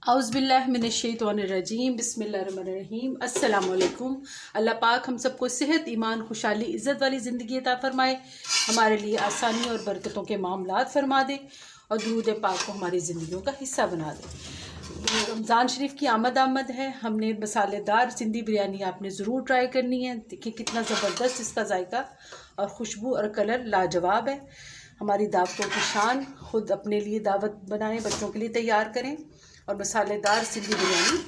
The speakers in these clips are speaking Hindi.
औज़ुबिल्लाहिमिनश्शैतानिर्रजीम बिस्मिल्लाहिर्रहमानिर्रहीम अस्सलामु अलैकुम। अल्लाह पाक हम सबको सेहत, ईमान, खुशहाली, इज़्ज़त वाली ज़िंदगी अता फ़रमाए, हमारे लिए आसानी और बरकतों के मामलात फ़रमा दे और दुरूद पाक को हमारी ज़िंदगियों का हिस्सा बना दे। रमज़ान शरीफ की आमद है। हमने मसालेदार सिंधी बिरयानी आपने ज़रूर ट्राई करनी है। देखिए कितना ज़बरदस्त इसका जायका और खुशबू और कलर लाजवाब है। हमारी दावतों की शान। खुद अपने लिए दावत बनाएं, बच्चों के लिए तैयार करें और मसालेदार सिंधी बिरयानी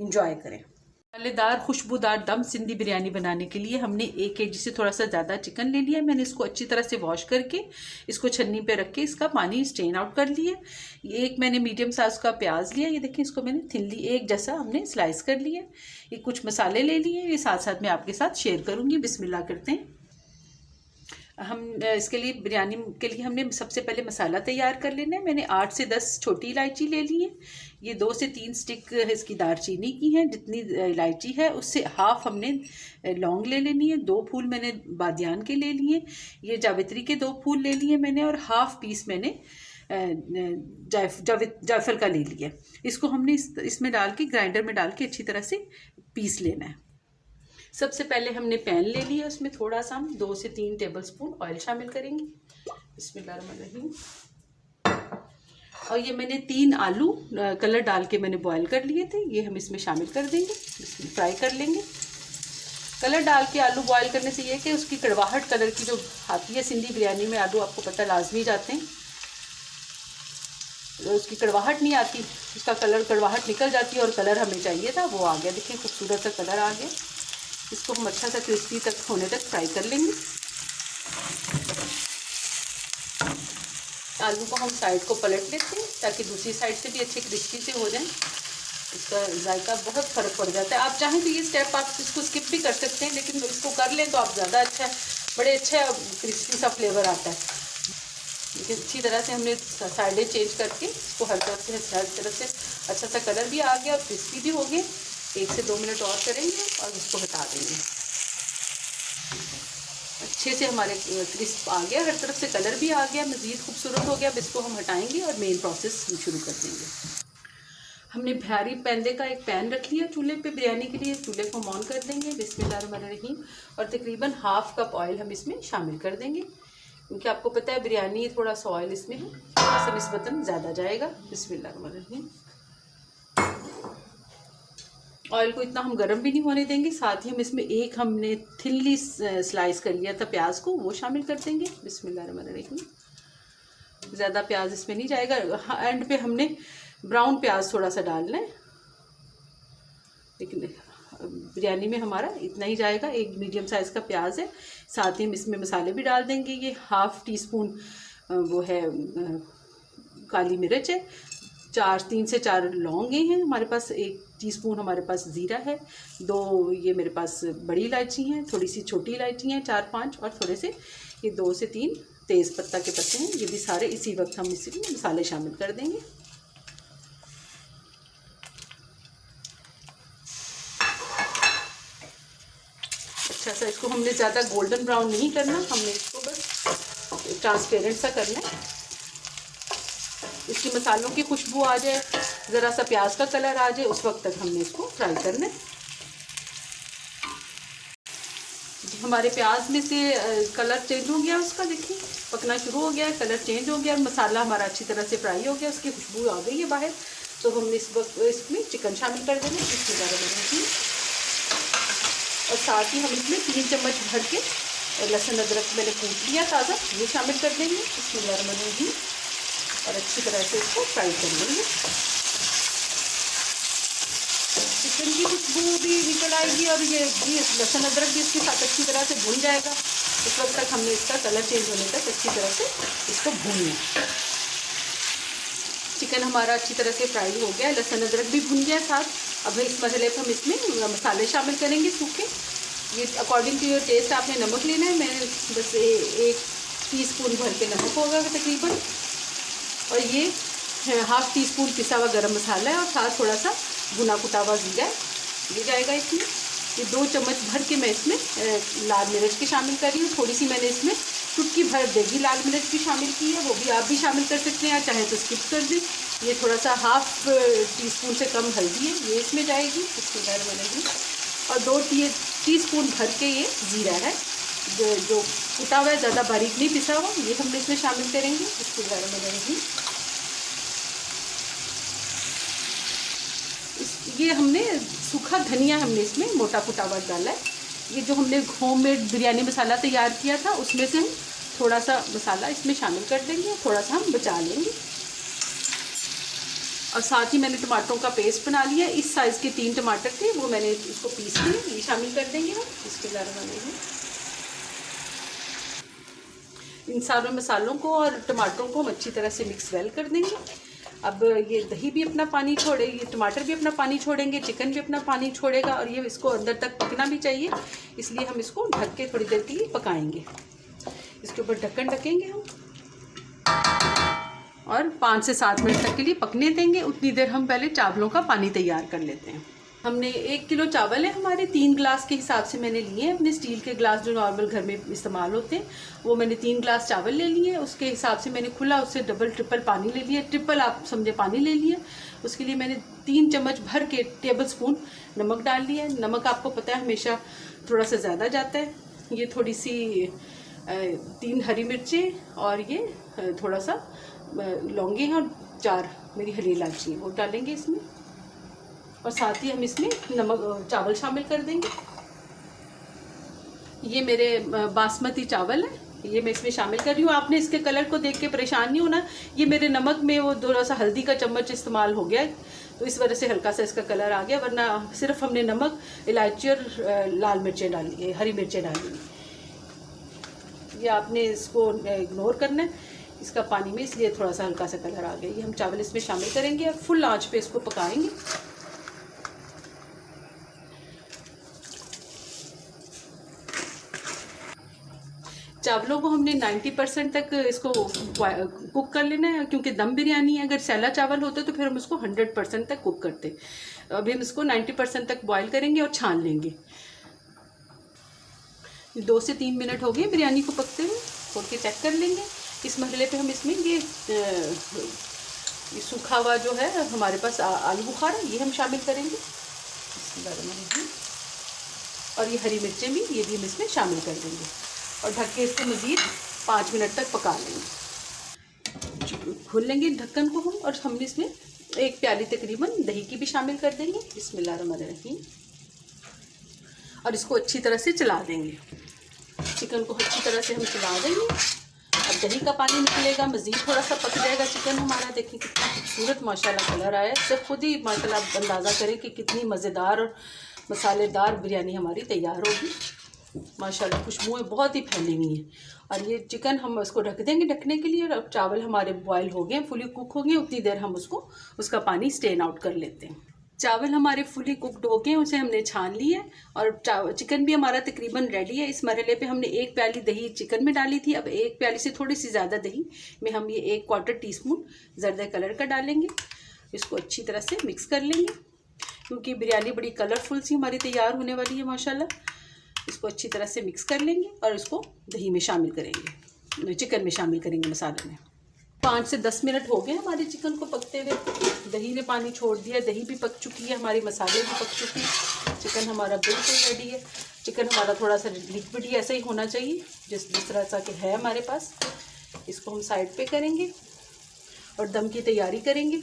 इंजॉय करें। मसालेदार खुशबूदार दम सिंधी बिरयानी बनाने के लिए हमने 1 kg से थोड़ा सा ज़्यादा चिकन ले लिया। मैंने इसको अच्छी तरह से वॉश करके इसको छन्नी पे रख के इसका पानी स्ट्रेन आउट कर लिया। एक मैंने मीडियम साइज का प्याज लिया, ये देखिए इसको मैंने थिनली एक जैसा हमने स्लाइस कर लिया। ये कुछ मसाले ले लिए, ये साथ साथ मैं आपके साथ शेयर करूँगी। बिस्मिल्लाह करते हैं। हम इसके लिए बिरयानी के लिए हमने सबसे पहले मसाला तैयार कर लेना है। मैंने 8 से 10 छोटी इलायची ले ली है। ये 2 से 3 स्टिक इसकी दालचीनी की है। जितनी इलायची है उससे हाफ हमने लौंग ले लेनी है। 2 फूल मैंने बादियान के ले लिए। ये जावित्री के 2 फूल ले लिए मैंने और हाफ पीस मैंने जायफल का ले लिया। इसको हमने इसमें डाल के ग्राइंडर में डाल के अच्छी तरह से पीस लेना है। सबसे पहले हमने पैन ले लिया, उसमें थोड़ा सा हम 2 से 3 टेबलस्पून ऑयल शामिल करेंगे। बिस्मिल्लाहिर्रहमानिर्रहीम। और ये मैंने 3 आलू कलर डाल के मैंने बॉईल कर लिए थे, ये हम इसमें शामिल कर देंगे, इसमें फ्राई कर लेंगे। कलर डाल के आलू बॉईल करने से ये कि उसकी कड़वाहट कलर की जो आती है सिंधी बिरयानी में, आलू आपको पता लाजमी जाते हैं, तो उसकी कड़वाहट नहीं आती, उसका कलर कड़वाहट निकल जाती है और कलर हमें चाहिए था वो आ गया। देखिए खूबसूरत सा कलर आ गया। इसको हम अच्छा सा क्रिस्पी तक होने तक फ्राई कर लेंगे। आलू को हम साइड को पलट लेते हैं ताकि दूसरी साइड से भी अच्छे क्रिस्पी से हो जाए। इसका जायका बहुत फ़र्क पड़ जाता है। आप चाहें तो ये स्टेप आप इसको स्किप भी कर सकते हैं, लेकिन इसको कर लें तो आप ज़्यादा अच्छा है, बड़े अच्छा क्रिस्पी सा फ्लेवर आता है। देखिए अच्छी तरह से हमने साइडें चेंज करके इसको हर तरफ से अच्छा सा कलर भी आ गया और क्रिस्पी भी हो गए। 1 से 2 मिनट और करेंगे और इसको हटा देंगे। अच्छे से हमारे क्रिस्प आ गया, हर तरफ से कलर भी आ गया, मज़ीद खूबसूरत हो गया। अब इसको हम हटाएंगे और मेन प्रोसेस हम शुरू कर देंगे। हमने भारी पैंदे का एक पैन रख लिया चूल्हे पे बिरयानी के लिए। चूल्हे को ऑन कर देंगे। बिस्मिल्लाहिर्रहमानिर्रहीम। और तकरीबन हाफ कप ऑयल हम इसमें शामिल कर देंगे, क्योंकि आपको पता है बिरयानी थोड़ा सा ऑयल इसमें है, थोड़ा सा निस्बतन ज़्यादा जाएगा। बिस्मिल्लाहिर्रहमानिर्रहीम। ऑयल को इतना हम गर्म भी नहीं होने देंगे। साथ ही हम इसमें एक हमने थिनली स्लाइस कर लिया था प्याज को, वो शामिल कर देंगे। बिस्मिल्लाहिर्रहमानिर्रहीम। ज़्यादा प्याज इसमें नहीं जाएगा। एंड पे हमने ब्राउन प्याज थोड़ा सा डालना है, लेकिन बिरयानी में हमारा इतना ही जाएगा। एक मीडियम साइज़ का प्याज है। साथ ही हम इसमें मसाले भी डाल देंगे। ये 1/2 टीस्पून वो है काली मिर्च है, 3 से 4 लौंगे हैं हमारे पास, 1 टीस्पून हमारे पास ज़ीरा है, 2 ये मेरे पास बड़ी इलायची हैं, थोड़ी सी छोटी इलायची हैं 4-5, और थोड़े से ये 2 से 3 तेज़ पत्ता के पत्ते हैं। ये भी सारे इसी वक्त हम इसमें मसाले शामिल कर देंगे। अच्छा सा इसको हमने ज़्यादा गोल्डन ब्राउन नहीं करना, हमने इसको बस ट्रांसपेरेंट सा करना है। इसकी मसालों की खुशबू आ जाए, ज़रा सा प्याज का कलर आ जाए, उस वक्त तक हमने इसको फ्राई करना है। हमारे प्याज में से कलर चेंज हो गया, उसका देखिए पकना शुरू हो गया, कलर चेंज हो गया और मसाला हमारा अच्छी तरह से फ्राई हो गया, उसकी खुशबू आ गई है बाहर। तो हमने इस वक्त इसमें चिकन शामिल कर देना है। इसके बारे में और साथ ही हम इसमें 3 चम्मच भर के लहसुन अदरक मैंने कूट लिया ताज़ा, ये शामिल कर देंगे। बिस्मिल्लाहिर्रहमानिर्रहीम। और अच्छी तरह से इसको फ्राई कर लेंगे। चिकन की खुशबू भी निकल आएगी और ये लहसुन अदरक भी इसके साथ अच्छी तरह से भून जाएगा। उस वक्त तक हमने इसका कलर चेंज होने तक अच्छी तरह से इसको भूनना। चिकन हमारा अच्छी तरह से फ्राई हो गया, लहसुन अदरक भी भून गया साथ। अब इस मसाले पर हम इसमें मसाले शामिल करेंगे सूखे। ये अकॉर्डिंग टू योर टेस्ट आपने नमक लेना है। मैंने बस 1 टीस्पून भर के नमक होगा तकरीबन, और ये 1/2 टीस्पून पिसा हुआ गरम मसाला है और साथ थोड़ा सा भुना कुटा हुआ जीरा ये जाएगा इसमें। ये 2 चम्मच भर के मैं इसमें लाल मिर्च की शामिल कर रही हूँ। थोड़ी सी मैंने इसमें चुटकी भर देगी लाल मिर्च भी शामिल की है, वो भी आप भी शामिल कर सकते हैं, चाहे तो स्किप कर दें। ये थोड़ा सा हाफ टीस्पून से कम हल्दी है, ये इसमें जाएगी, इसके बारे में नहीं। और 2 टीस्पून भर के ये ज़ीरा है, जो कुटा हुआ है, ज़्यादा बारीक नहीं पिसा हुआ, ये हमने इसमें शामिल करेंगे, इसके बारे में नहीं। ये हमने सूखा धनिया हमने इसमें मोटा कुटा हुआ डाला है। ये जो हमने होममेड बिरयानी मसाला तैयार किया था उसमें से हम थोड़ा सा मसाला इसमें शामिल कर देंगे, थोड़ा सा हम बचा लेंगे। और साथ ही मैंने टमाटरों का पेस्ट बना लिया, इस साइज़ के 3 टमाटर थे, वो मैंने इसको पीस लिए, ये शामिल कर देंगे हम इसके बारे में। इन सारे मसालों को और टमाटरों को हम अच्छी तरह से मिक्स वेल कर देंगे। अब ये दही भी अपना पानी छोड़े, ये टमाटर भी अपना पानी छोड़ेंगे, चिकन भी अपना पानी छोड़ेगा, और ये इसको अंदर तक पकना भी चाहिए, इसलिए हम इसको ढक के थोड़ी देर के लिए पकाएंगे। इसके ऊपर ढक्कन ढकेंगे हम और 5 से 7 मिनट तक के लिए पकने देंगे। उतनी देर हम पहले चावलों का पानी तैयार कर लेते हैं। हमने 1 किलो चावल है हमारे, 3 ग्लास के हिसाब से मैंने लिए हैं, अपने स्टील के ग्लास जो नॉर्मल घर में इस्तेमाल होते हैं, वो मैंने 3 ग्लास चावल ले लिए। उसके हिसाब से मैंने खुला उससे डबल ट्रिपल पानी ले लिया, ट्रिपल आप समझे पानी ले लिया। उसके लिए मैंने 3 चम्मच भर के टेबल स्पून नमक डाल लिया। नमक आपको पता है हमेशा थोड़ा सा ज़्यादा जाता है। ये थोड़ी सी 3 हरी मिर्चें और ये थोड़ा सा लौंगे हैं और 4 मेरी हरी इलायची, वो डालेंगे इसमें। और साथ ही हम इसमें नमक चावल शामिल कर देंगे। ये मेरे बासमती चावल है, ये मैं इसमें शामिल कर रही हूँ। आपने इसके कलर को देख के परेशान नहीं होना, ये मेरे नमक में वो थोड़ा सा हल्दी का चम्मच इस्तेमाल हो गया है, तो इस वजह से हल्का सा इसका कलर आ गया, वरना सिर्फ हमने नमक, इलायची और लाल मिर्चें डाली, हरी मिर्चें डाली। ये आपने इसको इग्नोर करना है इसका पानी में, इसलिए थोड़ा सा हल्का सा कलर आ गया। ये हम चावल इसमें शामिल करेंगे और फुल आंच पे इसको पकाएंगे। चावलों को हमने 90% तक इसको कुक कर लेना है, क्योंकि दम बिरयानी है। अगर सैला चावल होता तो फिर हम इसको 100% तक कुक करते। अभी हम इसको 90% तक बॉईल करेंगे और छान लेंगे। 2 से 3 मिनट हो गए बिरयानी को पकते हुए, खोल के चेक कर लेंगे। इस मरहले पे हम इसमें ये सूखा हुआ जो है हमारे पास आलू बुखारा, ये हम शामिल करेंगे इसके बारे में। और ये हरी मिर्चें भी, ये भी हम इसमें शामिल कर देंगे और ढक के इसको मज़ीद 5 मिनट तक पका लेंगे। खोल लेंगे ढक्कन को हम, और हमने इसमें 1 प्याली तकरीबन दही की भी शामिल कर देंगे। बिस्मिल्लाहिर्रहमानिर्रहीम। और इसको अच्छी तरह से चला देंगे, चिकन को अच्छी तरह से हम चला देंगे। अब दही का पानी निकलेगा, मज़ीद थोड़ा सा पक जाएगा चिकन हमारा। देखिए कितना खूबसूरत माशाल्लाह कलर आया है, सिर्फ खुद ही माशाल्लाह अंदाज़ा करें कि कितनी मज़ेदार और मसालेदार बिरयानी हमारी तैयार होगी। माशाल्लाह खुशबुएँ बहुत ही फैली हुई हैं। और ये चिकन हम उसको ढक देंगे ढकने के लिए। और अब चावल हमारे बॉयल हो गए, फुली कुक हो गए, उतनी देर हम उसका पानी स्ट्रेन आउट कर लेते हैं। चावल हमारे फुली कुकड हो गए, उसे हमने छान लिया और चिकन भी हमारा तकरीबन रेडी है। इस मरहले पे हमने 1 प्याली दही चिकन में डाली थी। अब 1 प्याली से थोड़ी सी ज़्यादा दही में हम ये 1/4 टीस्पून जर्दा कलर का डालेंगे। इसको अच्छी तरह से मिक्स कर लेंगे, क्योंकि बिरयानी बड़ी कलरफुल सी हमारी तैयार होने वाली है माशाल्लाह। इसको अच्छी तरह से मिक्स कर लेंगे और इसको दही में शामिल करेंगे, चिकन में शामिल करेंगे, मसाले में। 5 से 10 मिनट हो गए हमारे चिकन को पकते हुए। दही ने पानी छोड़ दिया, दही भी पक चुकी है, हमारी मसाले भी पक चुके हैं, चिकन हमारा बिल्कुल रेडी है। चिकन हमारा थोड़ा सा लिक्विड ही ऐसा ही होना चाहिए जिस तरह सा कि है हमारे पास। इसको हम साइड पे करेंगे और दम की तैयारी करेंगे।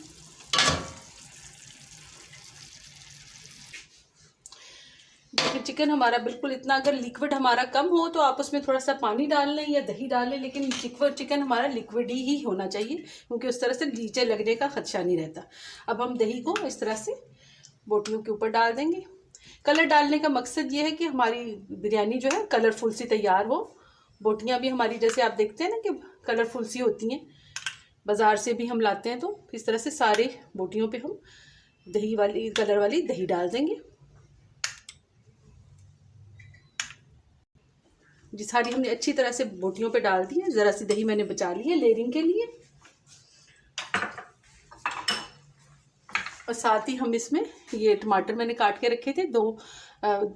देखिए चिकन हमारा बिल्कुल इतना, अगर लिक्विड हमारा कम हो तो आप उसमें थोड़ा सा पानी डाल लें या दही डाल लें, लेकिन चिकन हमारा लिक्विड ही होना चाहिए, क्योंकि उस तरह से नीचे लगने का खदशा नहीं रहता। अब हम दही को इस तरह से बोटियों के ऊपर डाल देंगे। कलर डालने का मकसद ये है कि हमारी बिरयानी जो है कलरफुल सी तैयार हो। बोटियाँ भी हमारी जैसे आप देखते हैं ना कि कलरफुल सी होती हैं, बाज़ार से भी हम लाते हैं, तो इस तरह से सारे बोटियों पे हम दही वाली, कलर वाली दही डाल देंगे। जी सारी हमने अच्छी तरह से बोटियों पे डाल दी है। ज़रा सी दही मैंने बचा ली है लेयरिंग के लिए। और साथ ही हम इसमें ये टमाटर मैंने काट के रखे थे,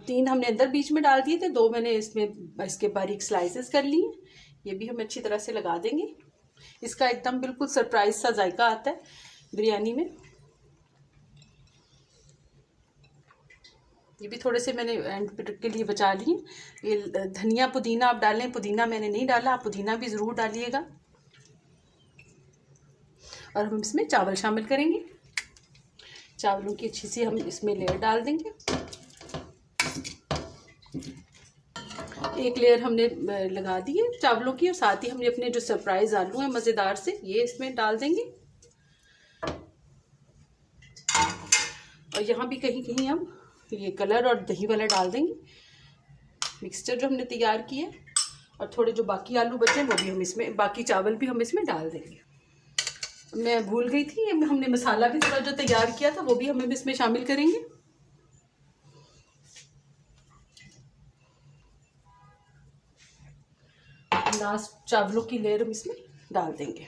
3 हमने अंदर बीच में डाल दिए थे, 2 मैंने इसमें इसके बारीक स्लाइसेस कर लिए। ये भी हम अच्छी तरह से लगा देंगे। इसका एकदम बिल्कुल सरप्राइज सा जायका आता है बिरयानी में। ये भी थोड़े से मैंने एंड के लिए बचा लिए। ये धनिया पुदीना आप डालें, पुदीना मैंने नहीं डाला, आप पुदीना भी ज़रूर डालिएगा। और हम इसमें चावल शामिल करेंगे। चावलों की अच्छी सी हम इसमें लेयर डाल देंगे। एक लेयर हमने लगा दी है चावलों की, और साथ ही हमने अपने जो सरप्राइज आलू हैं मज़ेदार से, ये इसमें डाल देंगे। और यहाँ भी कहीं कहीं हम ये कलर और दही वाला डाल देंगे, मिक्सचर जो हमने तैयार किया है। और थोड़े जो बाकी आलू बचे हैं वो भी हम इसमें, बाकी चावल भी हम इसमें डाल देंगे। मैं भूल गई थी, हमने मसाला भी थोड़ा जो तैयार किया था वो भी हम इसमें शामिल करेंगे। लास्ट चावलों की लेयर हम इसमें डाल देंगे।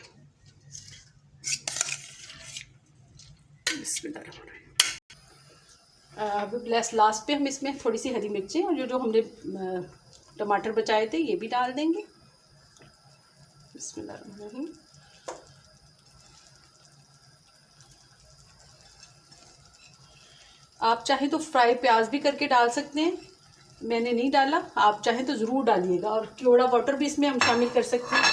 अब लास्ट पे हम इसमें थोड़ी सी हरी मिर्चें और जो हमने टमाटर बचाए थे ये भी डाल देंगे। बिस्मिल्लाह। आप चाहें तो फ्राई प्याज भी करके डाल सकते हैं, मैंने नहीं डाला, आप चाहें तो ज़रूर डालिएगा। और केवड़ा वाटर भी इसमें हम शामिल कर सकते हैं,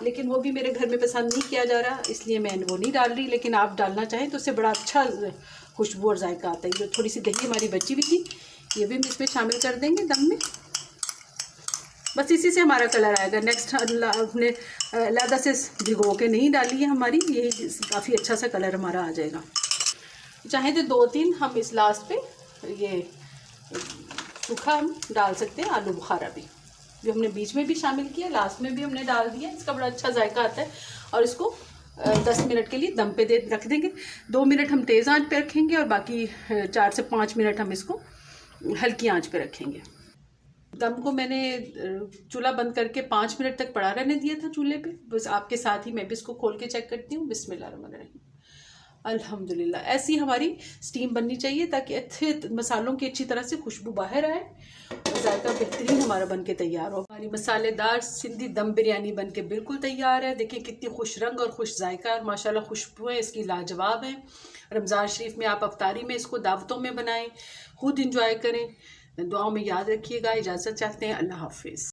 लेकिन वो भी मेरे घर में पसंद नहीं किया जा रहा, इसलिए मैं वो नहीं डाल रही। लेकिन आप डालना चाहें तो उससे बड़ा अच्छा खुशबू और जायका आता है। जो थोड़ी सी दही हमारी बची हुई थी ये भी हम इसमें शामिल कर देंगे दम में। बस इसी से हमारा कलर आएगा। नेक्स्ट हमने अलग से भिगो के नहीं डाली है हमारी, यही काफ़ी अच्छा सा कलर हमारा आ जाएगा। चाहे तो 2-3 हम इस लास्ट पे ये सूखा हम डाल सकते हैं, आलू बुखारा भी जो हमने बीच में भी शामिल किया, लास्ट में भी हमने डाल दिया। इसका बड़ा अच्छा जायका आता है। और इसको 10 मिनट के लिए दम पे रख देंगे। 2 मिनट हम तेज़ आंच पे रखेंगे और बाकी 4 से 5 मिनट हम इसको हल्की आंच पे रखेंगे। दम को मैंने चूल्हा बंद करके 5 मिनट तक पड़ा रहने दिया था चूल्हे पे। बस आपके साथ ही मैं भी इसको खोल के चेक करती हूँ। बिस्मिल्लाहिर्रहमानिर्रहीम। अल्हम्दुलिल्लाह, ऐसी हमारी स्टीम बननी चाहिए ताकि अच्छे मसालों की अच्छी तरह से खुशबू बाहर आए और जायका बेहतरीन हमारा बन के तैयार हो। हमारी मसालेदार सिंधी दम बिरयानी बन के बिल्कुल तैयार है। देखिए कितनी खुश रंग और खुश जायका और माशाल्लाह खुशबुएँ इसकी लाजवाब हैं। रमज़ान शरीफ में आप अफ्तारी में इसको दावतों में बनाएं, खुद इंजॉय करें। दुआओं में याद रखिएगा। इजाज़त चाहते हैं। अल्लाह हाफिज़।